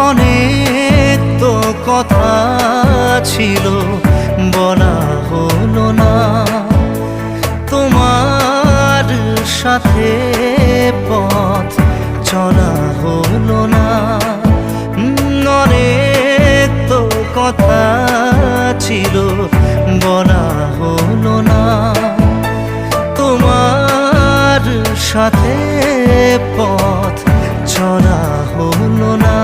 অনেক তো কথা ছিল বলা হলো না, তোমার সাথে পথ চলা হলো না। অনেক তো কথা ছিল বলা হলো না, তোমার সাথে পথ চলা হলো না।